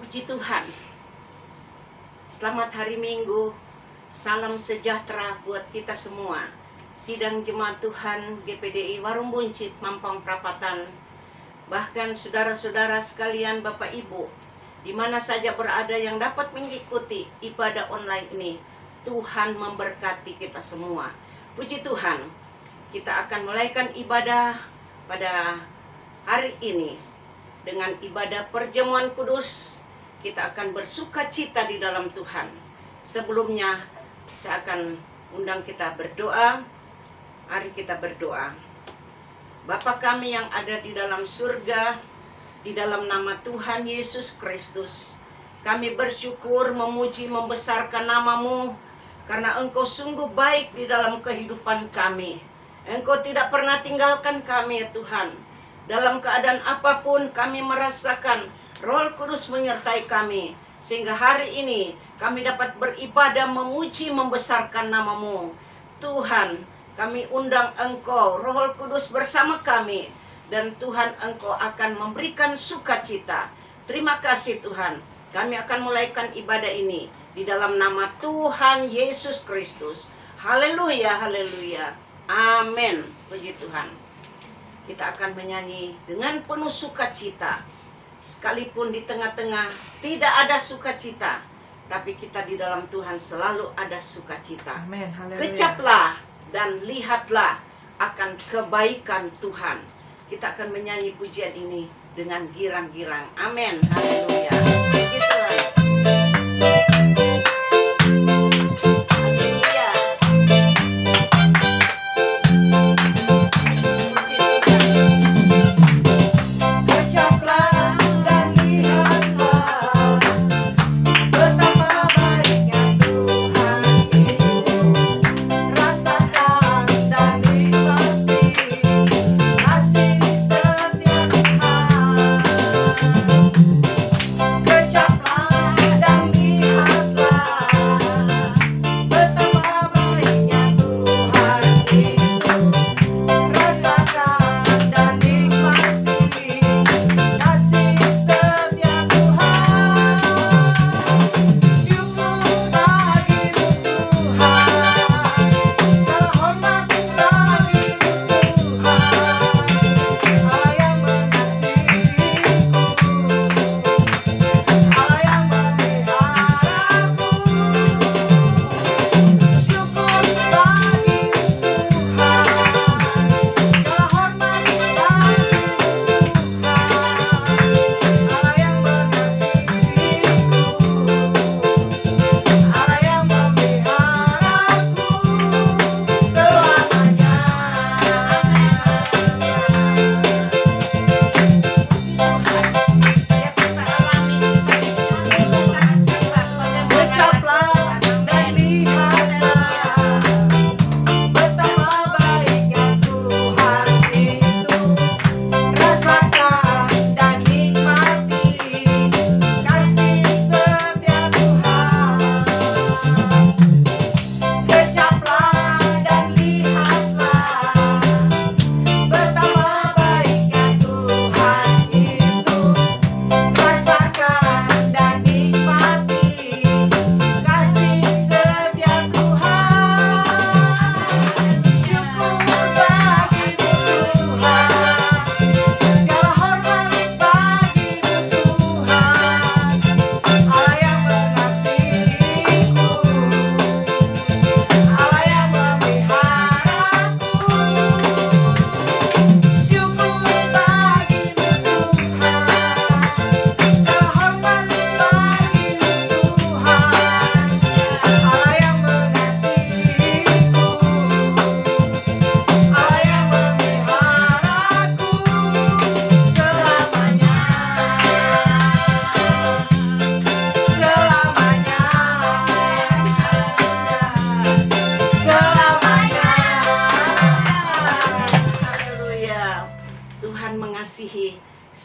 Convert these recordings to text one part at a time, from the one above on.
Puji Tuhan. Selamat hari Minggu. Salam sejahtera buat kita semua. Sidang Jemaat Tuhan GPDI Warung Buncit, Mampang Perapatan. Bahkan saudara-saudara sekalian, Bapak Ibu, di mana saja berada yang dapat mengikuti ibadah online ini, Tuhan memberkati kita semua. Puji Tuhan. Kita akan mulaikan ibadah pada hari ini dengan ibadah perjamuan kudus. Kita akan bersuka cita di dalam Tuhan. Sebelumnya saya akan undang kita berdoa. Mari kita berdoa. Bapa kami yang ada di dalam surga, di dalam nama Tuhan Yesus Kristus, kami bersyukur, memuji, membesarkan nama-Mu, karena Engkau sungguh baik di dalam kehidupan kami. Engkau tidak pernah tinggalkan kami, ya Tuhan. Dalam keadaan apapun kami merasakan Roh Kudus menyertai kami, sehingga hari ini kami dapat beribadah, memuji, membesarkan nama-Mu. Tuhan, kami undang Engkau, Roh Kudus bersama kami, dan Tuhan, Engkau akan memberikan sukacita. Terima kasih Tuhan. Kami akan mulaikan ibadah ini di dalam nama Tuhan Yesus Kristus. Haleluya, haleluya. Amin. Puji Tuhan. Kita akan menyanyi dengan penuh sukacita. Sekalipun di tengah-tengah tidak ada sukacita, tapi kita di dalam Tuhan selalu ada sukacita. Amin. Haleluya. Kecaplah dan lihatlah akan kebaikan Tuhan. Kita akan menyanyi pujian ini dengan girang-girang. Amin. Haleluya. Puji Tuhan.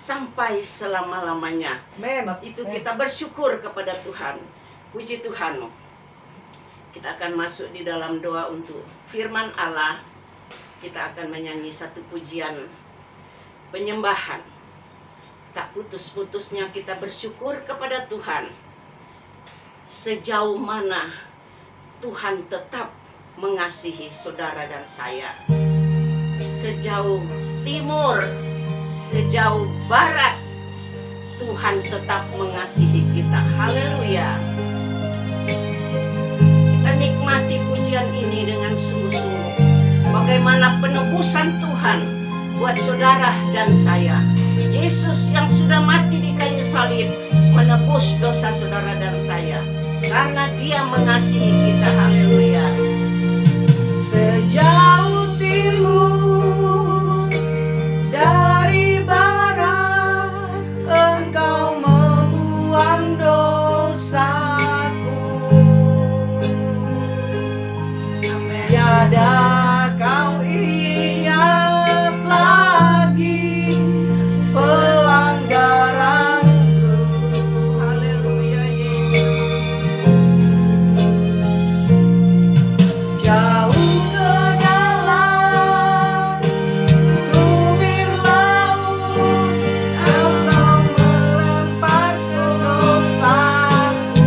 Sampai selama-lamanya. Amin. Itu kita bersyukur kepada Tuhan. Puji Tuhan. Kita akan masuk di dalam doa untuk firman Allah. Kita akan menyanyi satu pujian penyembahan. tak putus-putusnya kita bersyukur kepada Tuhan. Sejauh mana Tuhan tetap mengasihi saudara dan saya. Sejauh timur, sejauh barat, Tuhan tetap mengasihi kita. Haleluya. Kita nikmati pujian ini dengan sungguh-sungguh. Bagaimana penebusan Tuhan buat saudara dan saya. Yesus yang sudah mati di kayu salib menebus dosa saudara dan saya. Karena Dia mengasihi kita. Haleluya. Sejauh timur dari barat, Engkau membuang dosaku. Amen. Tiada kau ingat lagi pelanggaranku. Haleluya Yesus. Jauh ke dalam tubir laut, Engkau melemparkan dosaku.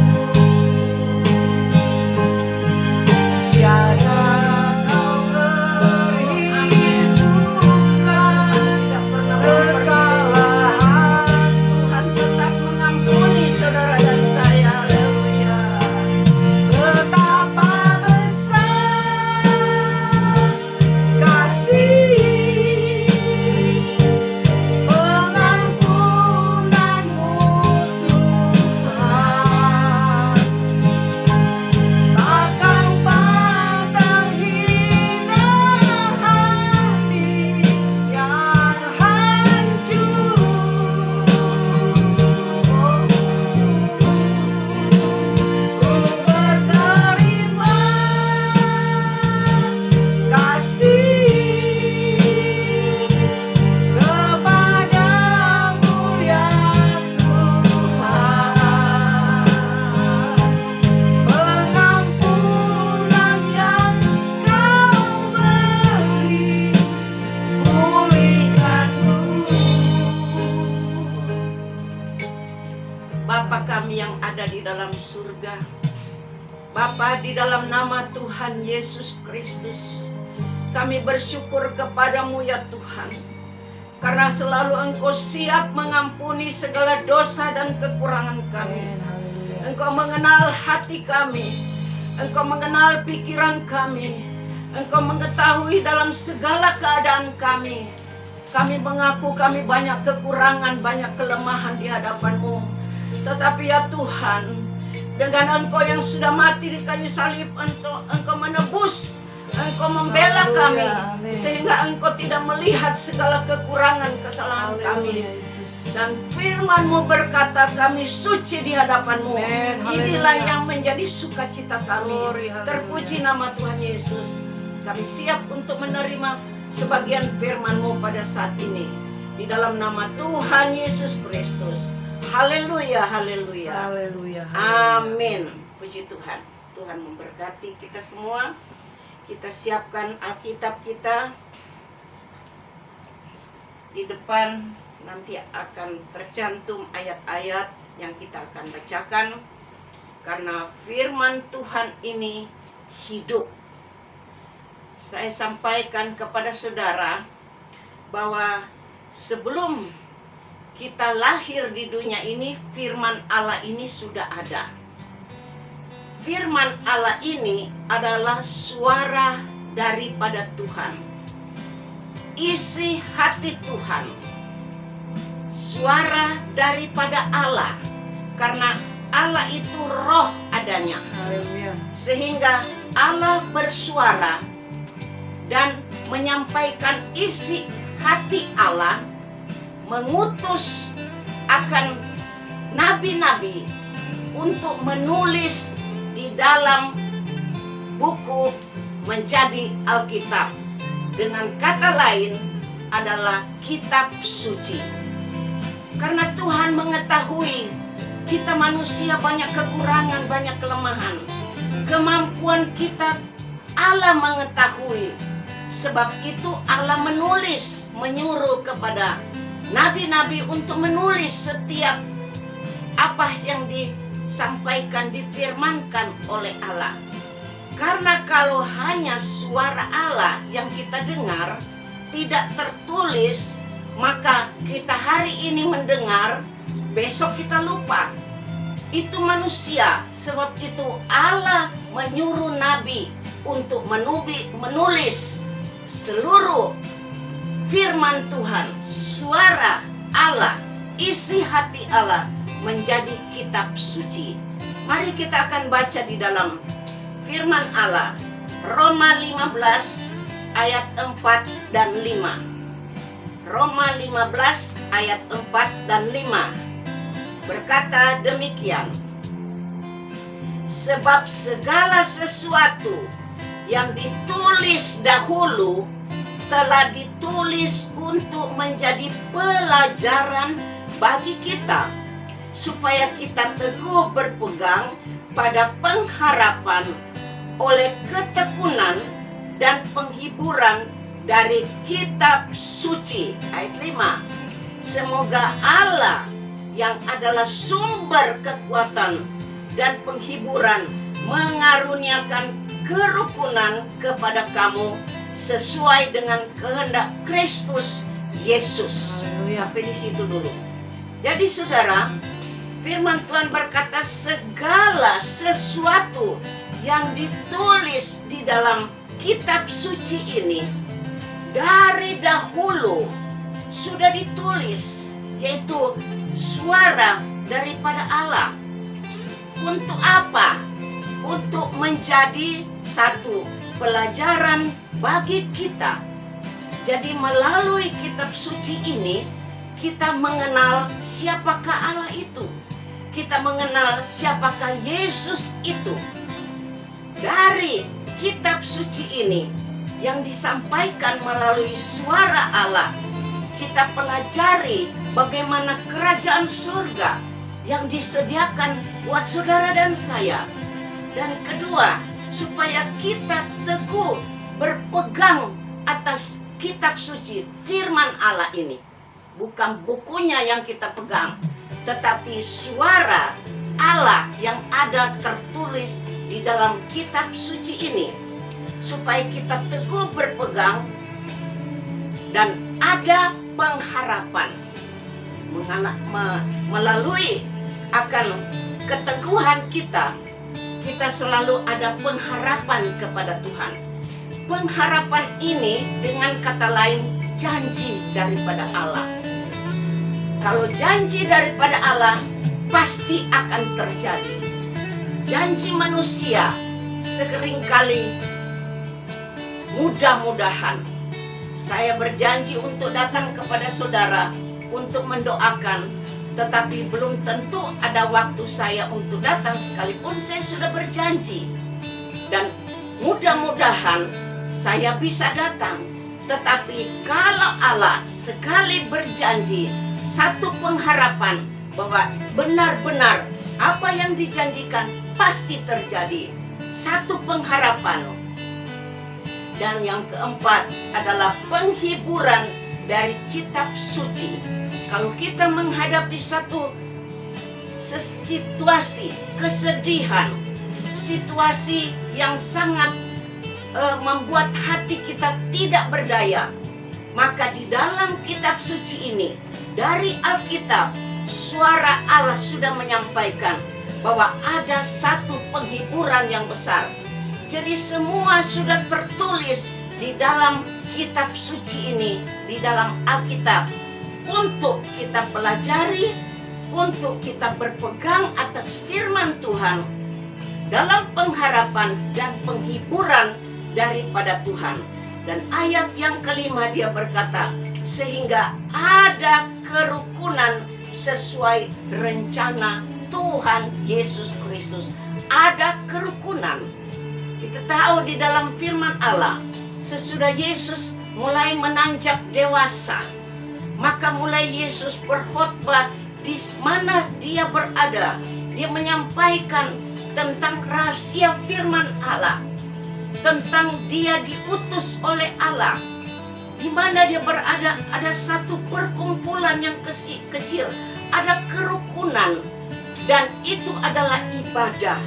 Tiada kau perhitungkan kesalahan. Tuhan tetap mengampuni saudara dan saya. Haleluya. Betapa besar kasih pengampunanmu Tuhan. Takkan pandang hina hati yang hancur. Ku berterima kasih kepadamu ya Tuhan. Pengampunan yang Kau beri, pulihkanku. Bapa kami yang ada di dalam surga, Bapa, di dalam nama Tuhan Yesus Kristus, kami bersyukur kepadamu ya Tuhan, karena selalu Engkau siap mengampuni segala dosa dan kekurangan kami. Engkau mengenal hati kami, Engkau mengenal pikiran kami, Engkau mengetahui dalam segala keadaan kami. Kami mengaku kami banyak kekurangan, banyak kelemahan di hadapan-Mu. Tetapi ya Tuhan, dengan Engkau yang sudah mati di kayu salib, Engkau menebus, Engkau membela kami, sehingga Engkau tidak melihat segala kekurangan kesalahan kami. Dan firman-Mu berkata kami suci di hadapan-Mu. Amen. Inilah Haleluya. yang menjadi sukacita kami. Glory, haleluya. Terpuji nama Tuhan Yesus. Kami siap untuk menerima sebagian firman-Mu pada saat ini. Di dalam nama Tuhan Yesus Kristus. Haleluya, haleluya. Haleluya. Amin. Puji Tuhan. Tuhan memberkati kita semua. Kita siapkan Alkitab kita. Di depan nanti akan tercantum ayat-ayat yang kita akan bacakan. Karena firman Tuhan ini hidup. Saya sampaikan kepada saudara bahwa sebelum kita lahir di dunia ini, firman Allah ini sudah ada. Firman Allah ini adalah suara daripada Tuhan, isi hati Tuhan, suara daripada Allah. Karena Allah itu roh adanya, Haleluya. sehingga Allah bersuara dan menyampaikan isi hati Allah, mengutus akan nabi-nabi untuk menulis di dalam buku menjadi Alkitab. Dengan kata lain adalah kitab suci. Karena Tuhan mengetahui kita manusia banyak kekurangan, banyak kelemahan. Kemampuan kita Allah mengetahui. Sebab itu Allah menulis, menyuruh kepada nabi-nabi untuk menulis setiap apa yang disampaikan, difirmankan oleh Allah. Karena kalau hanya suara Allah yang kita dengar, tidak tertulis, maka kita hari ini mendengar, besok kita lupa. Itu manusia. Sebab itu Allah menyuruh nabi untuk menulis seluruh firman Tuhan, suara Allah, isi hati Allah menjadi kitab suci. Mari kita akan baca di dalam firman Allah, Roma 15 ayat 4 dan 5. Roma 15 ayat 4 dan 5 berkata demikian. Sebab segala sesuatu yang ditulis dahulu telah ditulis untuk menjadi pelajaran bagi kita, supaya kita teguh berpegang pada pengharapan oleh ketekunan dan penghiburan dari kitab suci. Ayat 5. Semoga Allah yang adalah sumber kekuatan dan penghiburan mengaruniakan kerukunan kepada kamu sesuai dengan kehendak Kristus Yesus. Sampai di situ dulu. Jadi saudara, firman Tuhan berkata segala sesuatu yang ditulis di dalam kitab suci ini dari dahulu sudah ditulis, yaitu suara daripada Allah. Untuk apa? Untuk menjadi satu pelajaran bagi kita. Jadi melalui kitab suci ini kita mengenal siapakah Allah itu. Kita mengenal siapakah Yesus itu. Dari kitab suci ini yang disampaikan melalui suara Allah, kita pelajari bagaimana kerajaan surga yang disediakan buat saudara dan saya. Dan kedua, supaya kita teguh berpegang atas kitab suci firman Allah ini. Bukan bukunya yang kita pegang, tetapi suara Allah yang ada tertulis di dalam kitab suci ini, supaya kita teguh berpegang dan ada pengharapan. Melalui akan keteguhan kita selalu ada pengharapan kepada Tuhan. Pengharapan ini dengan kata lain janji daripada Allah. Kalau janji daripada Allah pasti akan terjadi. Janji manusia seringkali mudah-mudahan. Saya berjanji untuk datang kepada saudara untuk mendoakan, tetapi belum tentu ada waktu saya untuk datang sekalipun saya sudah berjanji. Dan mudah-mudahan saya bisa datang. Tetapi kalau Allah sekali berjanji, satu pengharapan bahwa benar-benar apa yang dijanjikan pasti terjadi. Satu pengharapan. Dan yang keempat adalah penghiburan dari kitab suci. Kalau kita menghadapi satu situasi kesedihan, situasi yang sangat membuat hati kita tidak berdaya, maka di dalam kitab suci ini, dari Alkitab, suara Allah sudah menyampaikan bahwa ada satu penghiburan yang besar. Jadi semua sudah tertulis di dalam kitab suci ini, di dalam Alkitab, untuk kita pelajari, untuk kita berpegang atas firman Tuhan dalam pengharapan dan penghiburan daripada Tuhan. Dan ayat yang kelima dia berkata, sehingga ada kerukunan sesuai rencana Tuhan Yesus Kristus. Ada kerukunan. Kita tahu di dalam firman Allah, sesudah Yesus mulai menanjak dewasa, maka mulai Yesus berkhotbah di mana dia berada. Dia menyampaikan tentang rahasia firman Allah, tentang dia diutus oleh Allah, Di mana dia berada, ada satu perkumpulan yang kecil, ada kerukunan, dan itu adalah ibadah,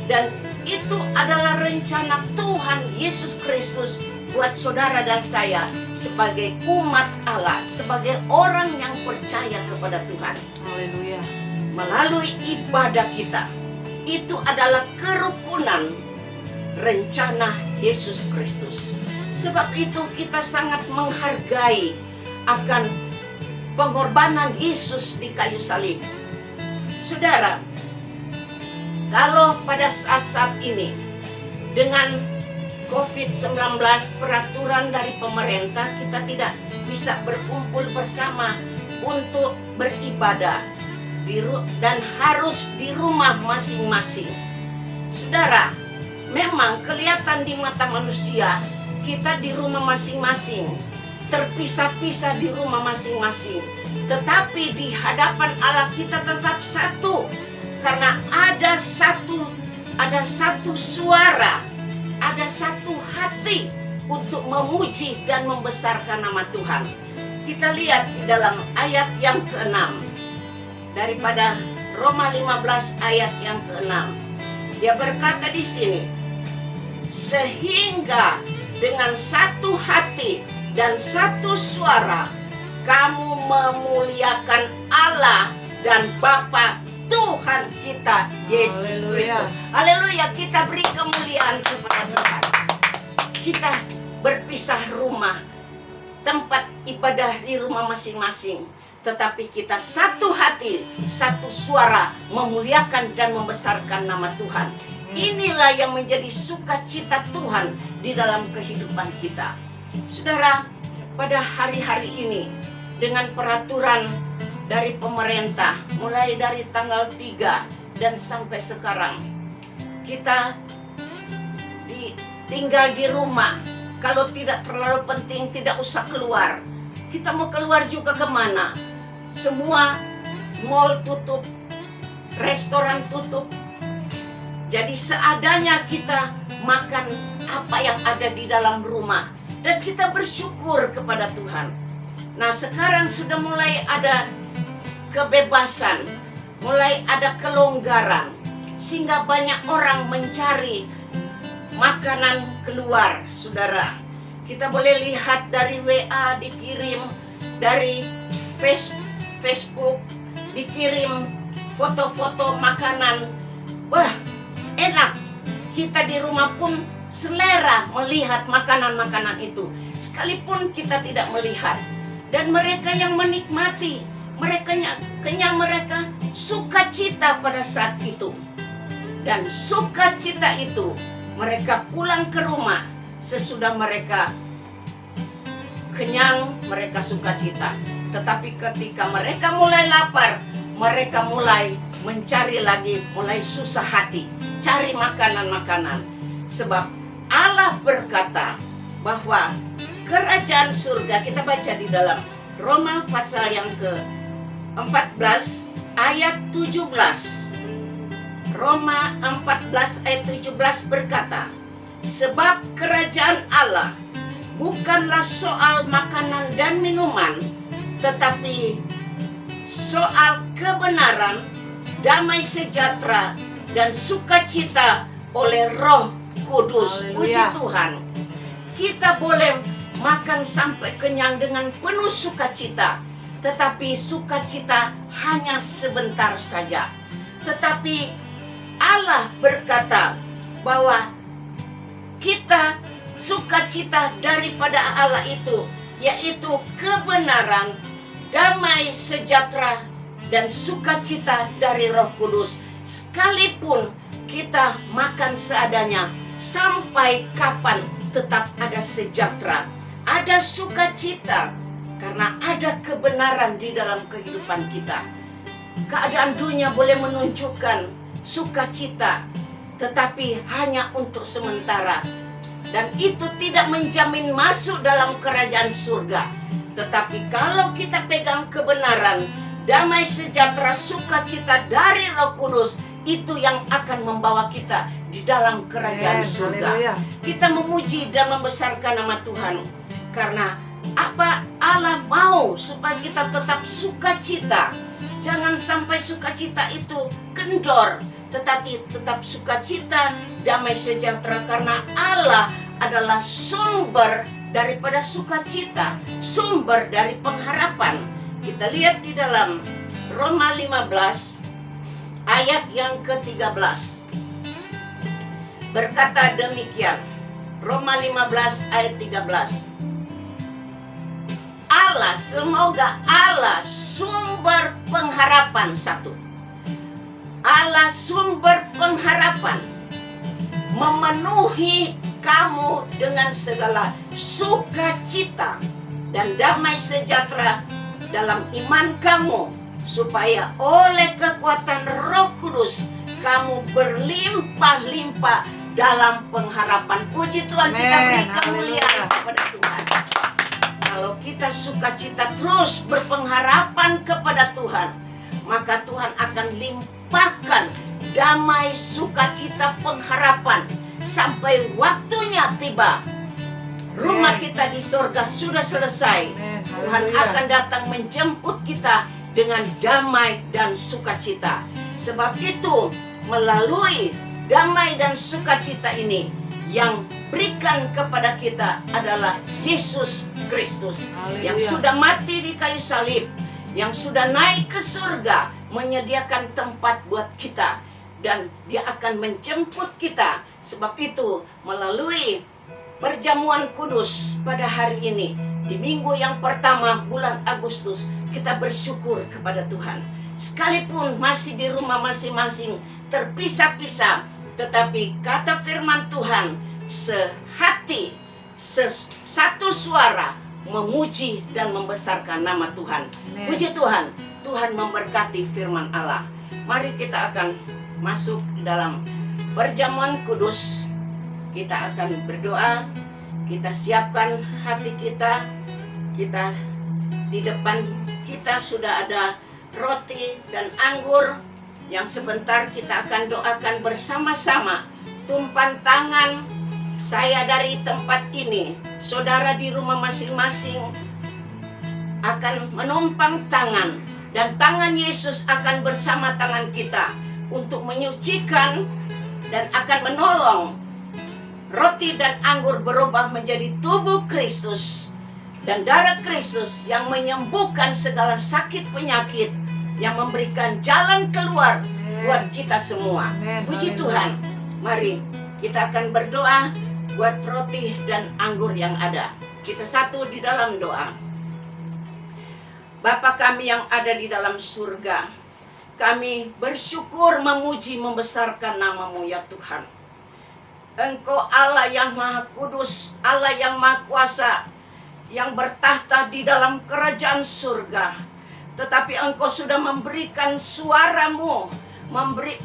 dan itu adalah rencana Tuhan Yesus Kristus buat saudara dan saya sebagai umat Allah, sebagai orang yang percaya kepada Tuhan. Haleluya. Melalui ibadah kita, itu adalah kerukunan rencana Yesus Kristus. Sebab itu kita sangat menghargai akan pengorbanan Yesus di kayu salib. Saudara, kalau pada saat-saat ini dengan COVID-19, peraturan dari pemerintah, kita tidak bisa berkumpul bersama untuk beribadah dan harus di rumah masing-masing. Saudara, memang kelihatan di mata manusia kita di rumah masing-masing, terpisah-pisah di rumah masing-masing. Tetapi di hadapan Allah kita tetap satu, karena ada satu suara, ada satu hati untuk memuji dan membesarkan nama Tuhan. Kita lihat di dalam ayat yang ke-6 daripada Roma 15 ayat yang ke-6. Dia berkata di sini, sehingga dengan satu hati dan satu suara kamu memuliakan Allah dan Bapa Tuhan kita Yesus Kristus. Haleluya, kita beri kemuliaan kepada Tuhan. Kita berpisah rumah, tempat ibadah di rumah masing-masing, tetapi kita satu hati, satu suara memuliakan dan membesarkan nama Tuhan. Inilah yang menjadi sukacita Tuhan di dalam kehidupan kita. Saudara, pada hari-hari ini dengan peraturan dari pemerintah mulai dari tanggal 3 dan sampai sekarang, kita tinggal di rumah. Kalau tidak terlalu penting, tidak usah keluar. Kita mau keluar juga kemana? Semua mall tutup, restoran tutup. Jadi seadanya kita makan apa yang ada di dalam rumah, dan kita bersyukur kepada Tuhan. Nah, sekarang sudah mulai ada kebebasan, mulai ada kelonggaran, sehingga banyak orang mencari makanan keluar. Saudara, kita boleh lihat dari WA dikirim, dari Facebook dikirim foto-foto makanan. Wah, enak. Kita di rumah pun selera melihat makanan-makanan itu, sekalipun kita tidak melihat. Dan mereka yang menikmati, mereka sukacita pada saat itu. Dan sukacita itu mereka pulang ke rumah sesudah mereka kenyang, mereka sukacita. Tetapi ketika mereka mulai lapar, mereka mulai mencari lagi, mulai susah hati, cari makanan-makanan. Sebab Allah berkata bahwa kerajaan surga, kita baca di dalam Roma pasal yang ke-14 ayat 17. Roma 14 ayat 17 berkata, sebab kerajaan Allah bukanlah soal makanan dan minuman, tetapi soal kebenaran, damai sejahtera, dan sukacita oleh Roh Kudus. Puji Tuhan. Kita boleh makan sampai kenyang dengan penuh sukacita, tetapi sukacita hanya sebentar saja. Tetapi Allah berkata bahwa kita sukacita daripada Allah itu, yaitu kebenaran, damai sejahtera, dan sukacita dari Roh Kudus. Sekalipun kita makan seadanya, sampai kapan tetap ada sejahtera, ada sukacita, karena ada kebenaran di dalam kehidupan kita. Keadaan dunia boleh menunjukkan sukacita, tetapi hanya untuk sementara, dan itu tidak menjamin masuk dalam kerajaan surga. Tetapi kalau kita pegang kebenaran, damai sejahtera, sukacita dari Roh Kudus, itu yang akan membawa kita di dalam kerajaan surga. Kita memuji dan membesarkan nama Tuhan, karena Apa Allah mau supaya kita tetap sukacita. Jangan sampai sukacita itu kendor, tetapi tetap sukacita, damai sejahtera, karena Allah adalah sumber daripada sukacita, sumber dari pengharapan. Kita lihat di dalam Roma 15 ayat yang ke-13. Berkata demikian, Roma 15 ayat 13. Allah, semoga Allah sumber pengharapan, satu. Allah sumber pengharapan memenuhi kamu dengan segala sukacita dan damai sejahtera dalam iman kamu, supaya oleh kekuatan Roh Kudus kamu berlimpah-limpah dalam pengharapan. Puji Tuhan, kita beri kemuliaan kepada Tuhan. Kalau kita sukacita terus berpengharapan kepada Tuhan, maka Tuhan akan limpahkan damai sukacita pengharapan sampai waktunya tiba. Rumah kita di sorga sudah selesai. Tuhan akan datang menjemput kita dengan damai dan sukacita. Sebab itu, melalui damai dan sukacita ini, yang berikan kepada kita adalah Yesus Kristus, yang sudah mati di kayu salib, yang sudah naik ke surga, menyediakan tempat buat kita, dan Dia akan menjemput kita. Sebab itu, melalui perjamuan kudus pada hari ini, di minggu yang pertama bulan Agustus, kita bersyukur kepada Tuhan. Sekalipun masih di rumah masing-masing, terpisah-pisah, tetapi kata firman Tuhan, sehati, satu suara memuji dan membesarkan nama Tuhan. Puji Tuhan, Tuhan memberkati firman Allah. Mari kita akan masuk di dalam perjamuan kudus. Kita akan berdoa, kita siapkan hati kita. Kita di depan kita sudah ada roti dan anggur yang sebentar kita akan doakan bersama-sama. Tumpan tangan saya dari tempat ini, saudara di rumah masing-masing akan menumpang tangan, dan tangan Yesus akan bersama tangan kita untuk menyucikan dan akan menolong roti dan anggur berubah menjadi tubuh Kristus dan darah Kristus yang menyembuhkan segala sakit penyakit, yang memberikan jalan keluar buat kita semua. Puji Tuhan. Mari kita akan berdoa buat roti dan anggur yang ada. Kita satu di dalam doa. Bapa kami yang ada di dalam surga, kami bersyukur, memuji, membesarkan nama-Mu ya Tuhan. Engkau Allah yang Maha Kudus, Allah yang Maha Kuasa, yang bertahta di dalam kerajaan surga. Tetapi Engkau sudah memberikan suara-Mu,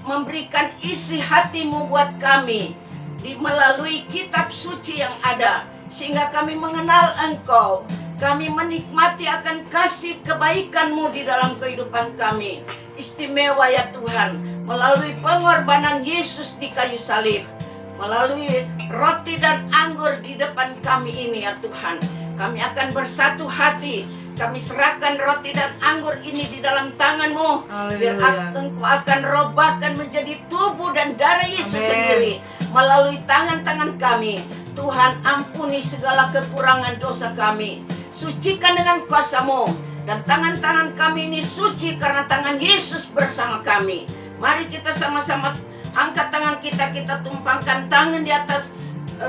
memberikan isi hati-Mu buat kami melalui kitab suci yang ada, sehingga kami mengenal Engkau. Kami menikmati akan kasih kebaikan-Mu di dalam kehidupan kami. Istimewa ya Tuhan, melalui pengorbanan Yesus di kayu salib, melalui roti dan anggur di depan kami ini ya Tuhan, kami akan bersatu hati. Kami serahkan roti dan anggur ini di dalam tangan-Mu. Biar Engkau akan robahkan menjadi tubuh dan darah Yesus sendiri melalui tangan-tangan kami. Tuhan, ampuni segala kekurangan dosa kami. Sucikan dengan kuasa-Mu. Dan tangan-tangan kami ini suci karena tangan Yesus bersama kami. Mari kita sama-sama angkat tangan kita. Kita tumpangkan tangan di atas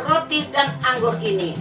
roti dan anggur ini.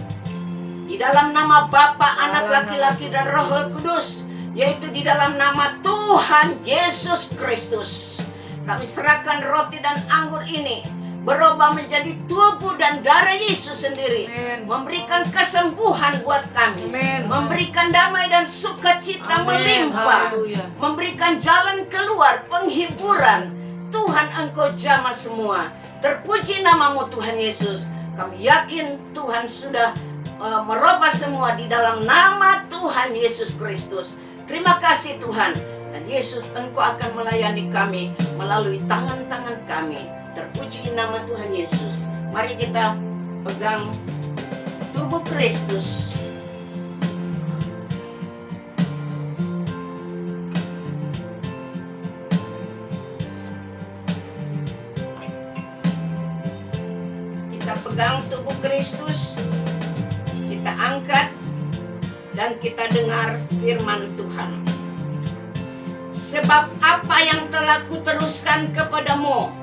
Di dalam nama Bapa, Anak, Laki-laki, dan Roh Kudus, yaitu di dalam nama Tuhan Yesus Kristus, kami serahkan roti dan anggur ini berubah menjadi tubuh dan darah Yesus sendiri. Memberikan kesembuhan buat kami, memberikan damai dan sukacita melimpah, memberikan jalan keluar, penghiburan. Tuhan, Engkau jamah semua. Terpuji nama-Mu Tuhan Yesus. Kami yakin Tuhan sudah merubah semua di dalam nama Tuhan Yesus Kristus. Terima kasih Tuhan. Dan Yesus, Engkau akan melayani kami melalui tangan-tangan kami. Terpuji nama Tuhan Yesus. Mari kita pegang tubuh Kristus. Kita pegang tubuh Kristus, kita angkat, dan kita dengar firman Tuhan. Sebab apa yang telah kuteruskan kepadamu,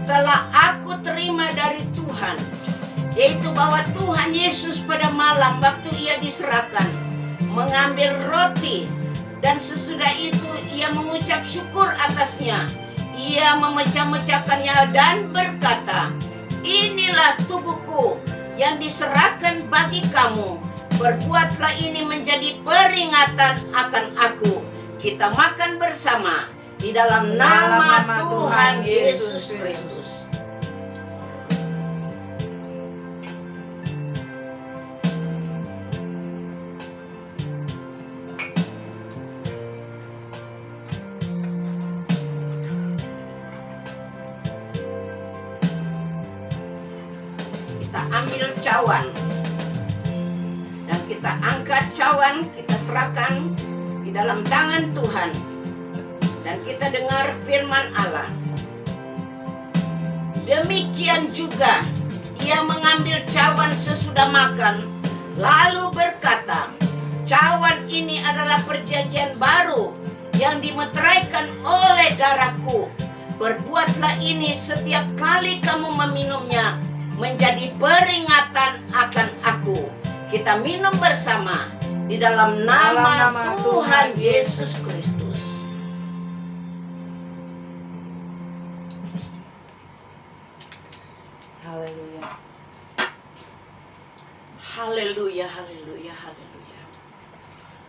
telah aku terima dari Tuhan, yaitu bahwa Tuhan Yesus pada malam waktu ia diserahkan, mengambil roti, dan sesudah itu ia mengucap syukur atasnya. Ia memecah-mecahkannya dan berkata, inilah tubuhku yang diserahkan bagi kamu. Berbuatlah ini menjadi peringatan akan aku. Kita makan bersama di dalam nama Tuhan Yesus Kristus. Kita ambil cawan dan kita angkat cawan, kita serahkan di dalam tangan Tuhan, dan kita dengar firman Allah. Demikian juga ia mengambil cawan sesudah makan, lalu berkata, cawan ini adalah perjanjian baru yang dimeteraikan oleh darahku. Berbuatlah ini setiap kali kamu meminumnya, menjadi peringatan akan aku. Kita minum bersama di dalam nama Tuhan Yesus Kristus. Haleluya. Haleluya, haleluya, haleluya.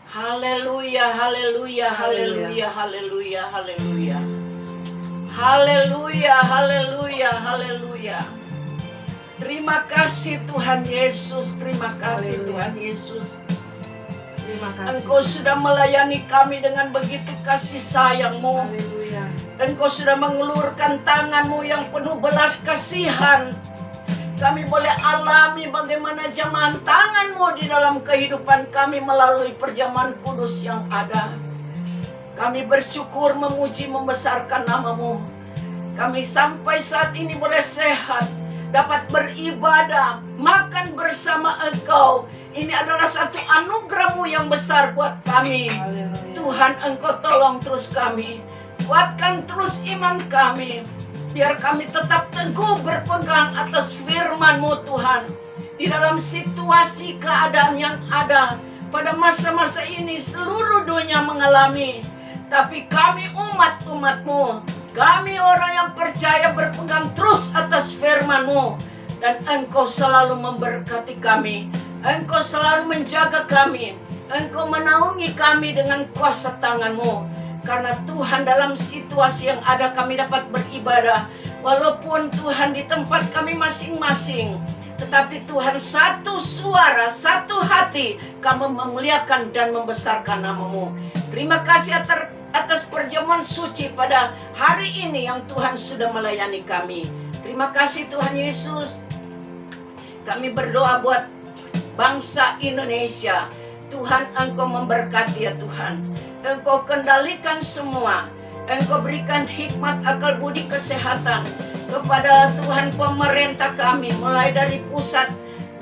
Haleluya, haleluya, haleluya, haleluya, haleluya. Haleluya, haleluya, haleluya. Terima kasih Tuhan Yesus, terima kasih Tuhan Yesus. Terima kasih. Engkau sudah melayani kami dengan begitu kasih sayang-Mu. Haleluya. Engkau sudah mengulurkan tangan-Mu yang penuh belas kasihan. Kami boleh alami bagaimana jamahan tangan-Mu di dalam kehidupan kami melalui perjamuan kudus yang ada. Kami bersyukur, memuji, membesarkan nama-Mu. Kami sampai saat ini boleh sehat, dapat beribadah, makan bersama Engkau. Ini adalah satu anugerah-Mu yang besar buat kami. Haleluya. Tuhan, Engkau tolong terus kami, kuatkan terus iman kami, biar kami tetap teguh berpegang atas firman-Mu Tuhan. Di dalam situasi keadaan yang ada pada masa-masa ini seluruh dunia mengalami, tapi kami umat-umat-Mu, kami orang yang percaya berpegang terus atas firman-Mu, dan Engkau selalu memberkati kami, Engkau selalu menjaga kami, Engkau menaungi kami dengan kuasa tangan-Mu. Karena Tuhan, dalam situasi yang ada kami dapat beribadah, walaupun Tuhan di tempat kami masing-masing, tetapi Tuhan satu suara, satu hati, kami memuliakan dan membesarkan nama-Mu. Terima kasih atas perjamuan suci pada hari ini yang Tuhan sudah melayani kami. Terima kasih Tuhan Yesus. Kami berdoa buat bangsa Indonesia. Tuhan, Engkau memberkati ya Tuhan. Engkau kendalikan semua. Engkau berikan hikmat, akal budi, kesehatan kepada Tuhan pemerintah kami, mulai dari pusat,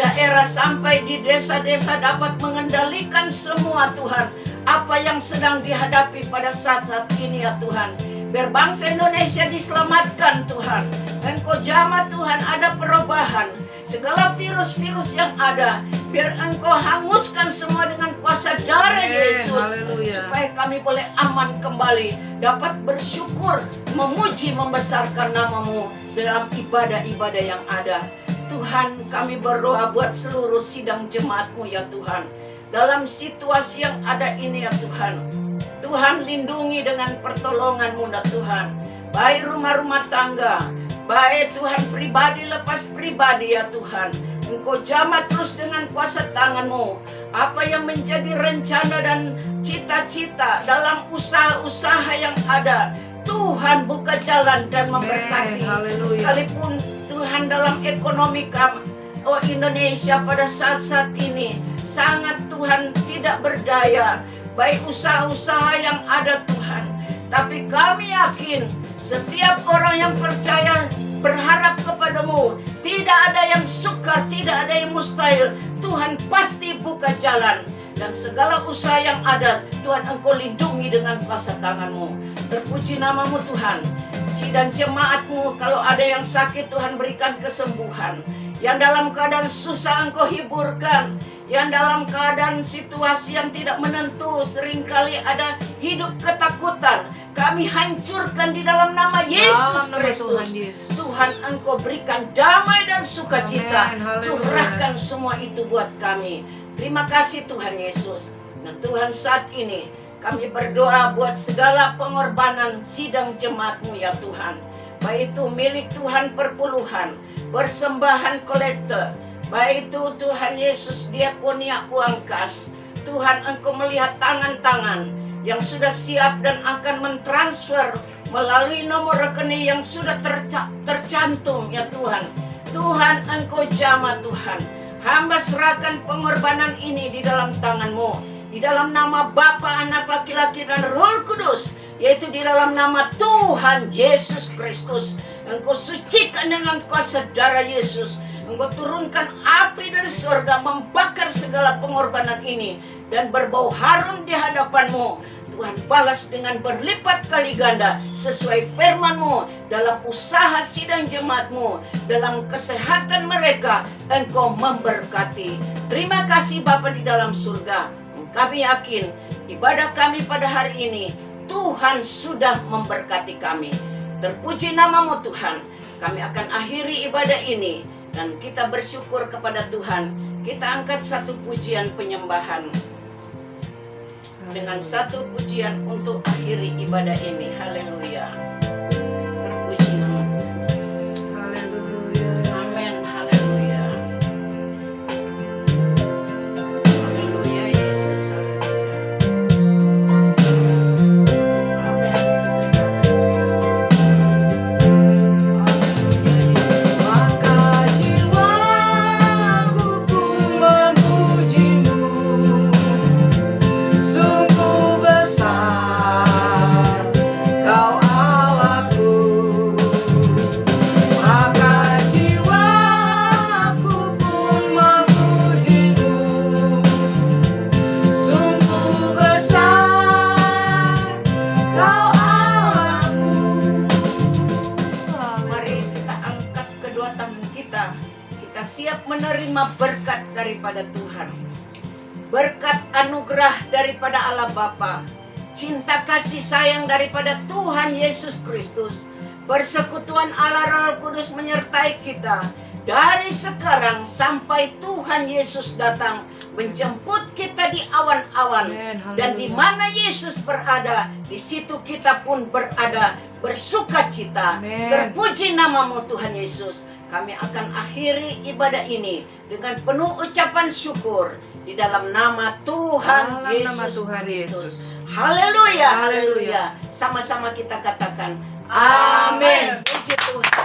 daerah sampai di desa-desa, dapat mengendalikan semua Tuhan apa yang sedang dihadapi pada saat-saat ini ya Tuhan. Biar bangsa Indonesia diselamatkan Tuhan. Engkau jamah Tuhan, ada perubahan. Segala virus-virus yang ada, biar Engkau hanguskan semua dengan kuasa darah Yesus. Haleluya. Supaya kami boleh aman kembali, dapat bersyukur, memuji, membesarkan nama-Mu dalam ibadah-ibadah yang ada. Tuhan, kami berdoa buat seluruh sidang jemaat-Mu ya Tuhan. Dalam situasi yang ada ini ya Tuhan, Tuhan lindungi dengan pertolongan-Mu ya Tuhan. Baik rumah-rumah tangga, baik Tuhan pribadi lepas pribadi ya Tuhan. Engkau jamah terus dengan kuasa tangan-Mu. Apa yang menjadi rencana dan cita-cita dalam usaha-usaha yang ada, Tuhan buka jalan dan memberkati. Haleluya. Sekalipun Tuhan dalam ekonomi kami, Indonesia pada saat-saat ini sangat Tuhan tidak berdaya, baik usaha-usaha yang ada Tuhan. Tapi kami yakin Setiap orang yang percaya berharap kepadamu, tidak ada yang sukar, tidak ada yang mustahil. Tuhan pasti buka jalan. Dan segala usaha yang ada, Tuhan Engkau lindungi dengan kuasa tangan-Mu. Terpuji namamu Tuhan. Sidang jemaat-Mu, kalau ada yang sakit, Tuhan berikan kesembuhan. Yang dalam keadaan susah Engkau hiburkan. Yang dalam keadaan situasi yang tidak menentu, seringkali ada hidup ketakutan, kami hancurkan di dalam nama Yesus Kristus. Tuhan Engkau berikan damai dan sukacita. Curahkan semua itu buat kami. Terima kasih Tuhan Yesus. Dan Tuhan, saat ini kami berdoa buat segala pengorbanan sidang jemaat-Mu ya Tuhan. Baik itu milik Tuhan perpuluhan, persembahan kolektor, baik itu Tuhan Yesus diakonia uang kas. Tuhan Engkau melihat tangan-tangan yang sudah siap dan akan mentransfer melalui nomor rekening yang sudah tercantum ya Tuhan. Tuhan Engkau jamah Tuhan. Hamba serahkan pengorbanan ini di dalam tangan-Mu. Di dalam nama Bapa, Anak, Laki-laki dan Roh Kudus. Yaitu di dalam nama Tuhan Yesus Kristus. Engkau sucikan dengan kuasa darah Yesus. Engkau turunkan api dari surga membakar segala pengorbanan ini. Dan berbau harum di hadapan-Mu. Tuhan balas dengan berlipat kali ganda sesuai firman-Mu dalam usaha sidang jemaat-Mu, dalam kesehatan mereka Engkau memberkati. Terima kasih Bapa di dalam surga. Kami yakin ibadah kami pada hari ini Tuhan sudah memberkati kami. Terpuji namamu Tuhan. Kami akan akhiri ibadah ini dan kita bersyukur kepada Tuhan. Kita angkat satu pujian penyembahan dengan satu pujian untuk akhiri ibadah ini. Haleluya. Terpuji nama Tuhan Yesus. Haleluya. Amin. Haleluya. Haleluya Yesus. Maka jiwaku pun memuji-Mu. Sungguh besar Kau Allahku. Maka jiwaku pun memuji-Mu. Sungguh besar Kau Allahku. Mari kita angkat kedua tangan kita. Kita siap menerima berkat daripada Tuhan. Berkat anugerah daripada Allah Bapa. Cinta kasih sayang daripada Tuhan Yesus Kristus. Persekutuan Allah Roh Kudus menyertai kita. Dari sekarang sampai Tuhan Yesus datang menjemput kita di awan-awan. Amen. Dan di mana Yesus berada, di situ kita pun berada bersukacita. Amen. Terpuji namamu Tuhan Yesus. Kami akan akhiri ibadah ini dengan penuh ucapan syukur di dalam nama Tuhan Dalam Yesus nama Tuhan Kristus. Yesus. Haleluya, Haleluya. haleluya. Sama-sama kita katakan Amin. Puji Tuhan.